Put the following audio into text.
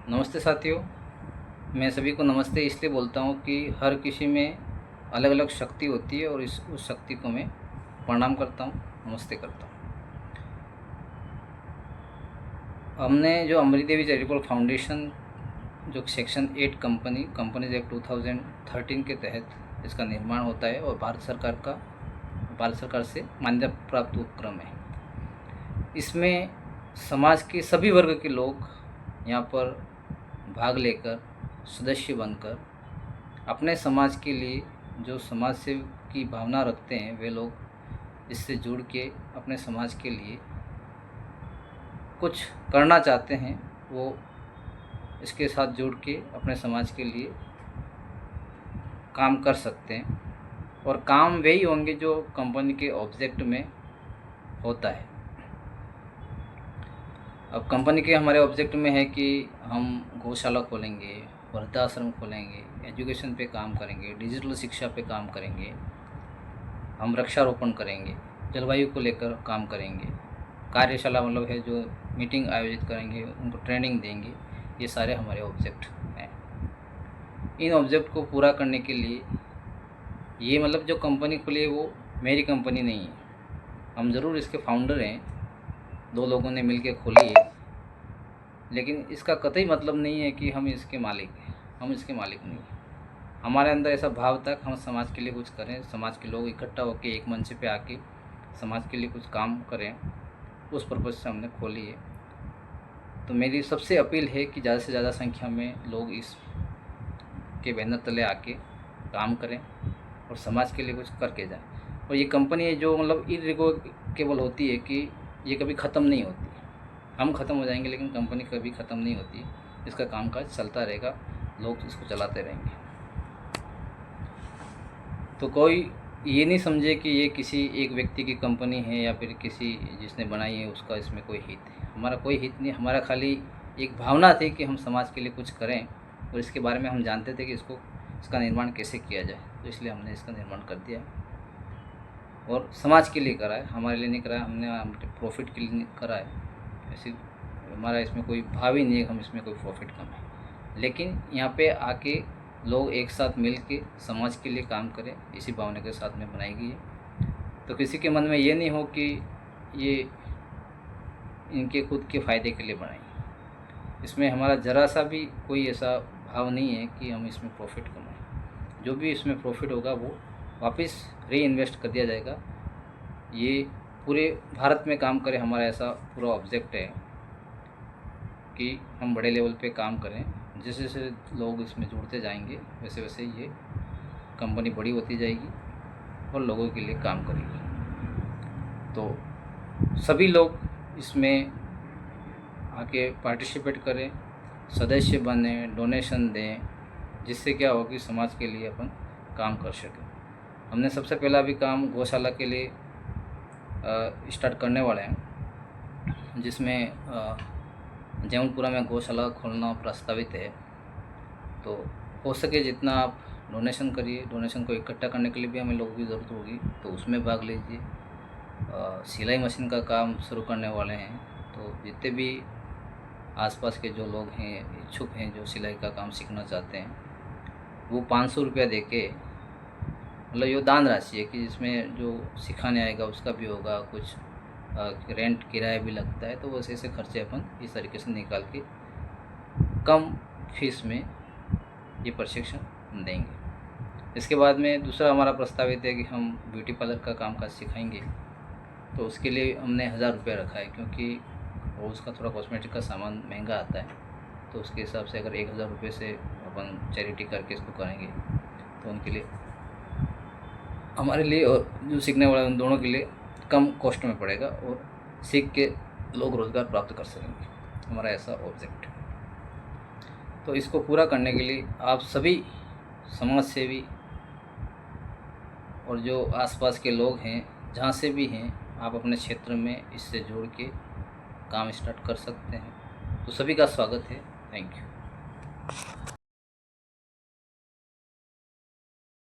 नमस्ते साथियों। मैं सभी को नमस्ते इसलिए बोलता हूँ कि हर किसी में अलग अलग शक्ति होती है और उस शक्ति को मैं प्रणाम करता हूँ, नमस्ते करता हूँ। हमने जो अमरी देवी चैरिटेबल फाउंडेशन जो सेक्शन 8 कंपनीज एक्ट 2013 के तहत इसका निर्माण होता है और भारत सरकार से मान्यता प्राप्त उपक्रम है। इसमें समाज के सभी वर्ग के लोग यहाँ पर भाग लेकर सदस्य बनकर अपने समाज के लिए जो समाज सेवा की भावना रखते हैं वे लोग इससे जुड़ के अपने समाज के लिए कुछ करना चाहते हैं, वो इसके साथ जुड़ के अपने समाज के लिए काम कर सकते हैं और काम वही होंगे जो कंपनी के ऑब्जेक्ट में होता है। अब कंपनी के हमारे ऑब्जेक्ट में है कि हम गौशाला खोलेंगे, वृद्धाश्रम खोलेंगे, एजुकेशन पे काम करेंगे, डिजिटल शिक्षा पे काम करेंगे, हम वृक्षारोपण करेंगे, जलवायु को लेकर काम करेंगे, कार्यशाला मतलब है जो मीटिंग आयोजित करेंगे, उनको ट्रेनिंग देंगे। ये सारे हमारे ऑब्जेक्ट हैं। इन ऑब्जेक्ट को पूरा करने के लिए ये मतलब जो कंपनी खुली है वो मेरी कंपनी नहीं है। हम ज़रूर इसके फाउंडर हैं, 2 लोगों ने मिलकर खोली है, लेकिन इसका कतई मतलब नहीं है कि हम इसके मालिक हैं। हम इसके मालिक नहीं हैं। हमारे अंदर ऐसा भाव था कि हम समाज के लिए कुछ करें, समाज के लोग इकट्ठा होकर एक मंच पे आके समाज के लिए कुछ काम करें, उस पर्पज़ से हमने खोली है। तो मेरी सबसे अपील है कि ज़्यादा से ज़्यादा संख्या में लोग इस के बैनर तले आके काम करें और समाज के लिए कुछ करके जाएं। और ये कंपनी है जो मतलब इरिवोकेबल होती है कि ये कभी ख़त्म नहीं होती। हम ख़त्म हो जाएंगे लेकिन कंपनी कभी ख़त्म नहीं होती। इसका कामकाज चलता रहेगा, लोग इसको चलाते रहेंगे। तो कोई ये नहीं समझे कि ये किसी एक व्यक्ति की कंपनी है या फिर किसी जिसने बनाई है उसका इसमें कोई हित है। हमारा कोई हित नहीं। हमारा खाली एक भावना थी कि हम समाज के लिए कुछ करें और इसके बारे में हम जानते थे कि इसका निर्माण कैसे किया जाए, तो इसलिए हमने इसका निर्माण कर दिया और समाज के लिए करा है, हमारे लिए नहीं करा है। हमने प्रॉफिट के लिए करा है। ऐसी हमारा इसमें कोई भाव ही नहीं है कि हम इसमें कोई प्रॉफिट कमाएं। लेकिन यहाँ पे आके लोग एक साथ मिल के समाज के लिए काम करें, इसी भावना के साथ में बनाई गई है। तो किसी के मन में ये नहीं हो कि ये इनके खुद के फ़ायदे के लिए बनाई। इसमें हमारा ज़रा सा भी कोई ऐसा भाव नहीं है कि हम इसमें प्रॉफिट कमाएं। जो भी इसमें प्रॉफिट होगा वो वापस री इन्वेस्ट कर दिया जाएगा। ये पूरे भारत में काम करें, हमारा ऐसा पूरा ऑब्जेक्ट है कि हम बड़े लेवल पे काम करें। जैसे जैसे लोग इसमें जुड़ते जाएंगे वैसे वैसे ये कंपनी बड़ी होती जाएगी और लोगों के लिए काम करेगी। तो सभी लोग इसमें आके पार्टिसिपेट करें, सदस्य बने, डोनेशन दें, जिससे क्या हो कि समाज के लिए अपन काम कर सकें। हमने सबसे पहला भी काम गौशाला के लिए स्टार्ट करने वाले हैं, जिसमें जौनपुरा में गौशाला खोलना प्रस्तावित है। तो हो सके जितना आप डोनेशन करिए। डोनेशन को इकट्ठा करने के लिए भी हमें लोगों की ज़रूरत होगी, तो उसमें भाग लीजिए। सिलाई मशीन का काम शुरू करने वाले हैं, तो जितने भी आसपास के जो लोग हैं, इच्छुक हैं, जो सिलाई का काम सीखना चाहते हैं, वो 500 रुपया दे के, मतलब ये दान राशि है कि जिसमें जो सिखाने आएगा उसका भी होगा, कुछ रेंट किराया भी लगता है। तो वैसे ऐसे खर्चे अपन इस तरीके से निकाल के कम फीस में ये प्रशिक्षण देंगे। इसके बाद में दूसरा हमारा प्रस्तावित है कि हम ब्यूटी पार्लर का कामकाज सिखाएंगे। तो उसके लिए हमने 1000 रुपये रखा है, क्योंकि वो उसका थोड़ा कॉस्मेटिक का सामान महंगा आता है। तो उसके हिसाब से अगर 1000 रुपये से अपन चैरिटी करके इसको करेंगे तो उनके लिए, हमारे लिए और जो सीखने वाले उन दोनों के लिए कम कॉस्ट में पड़ेगा और सीख के लोग रोज़गार प्राप्त कर सकेंगे। हमारा ऐसा ऑब्जेक्ट है। तो इसको पूरा करने के लिए आप सभी समाज सेवी और जो आसपास के लोग हैं, जहाँ से भी हैं, आप अपने क्षेत्र में इससे जोड़ के काम स्टार्ट कर सकते हैं। तो सभी का स्वागत है। Thank you.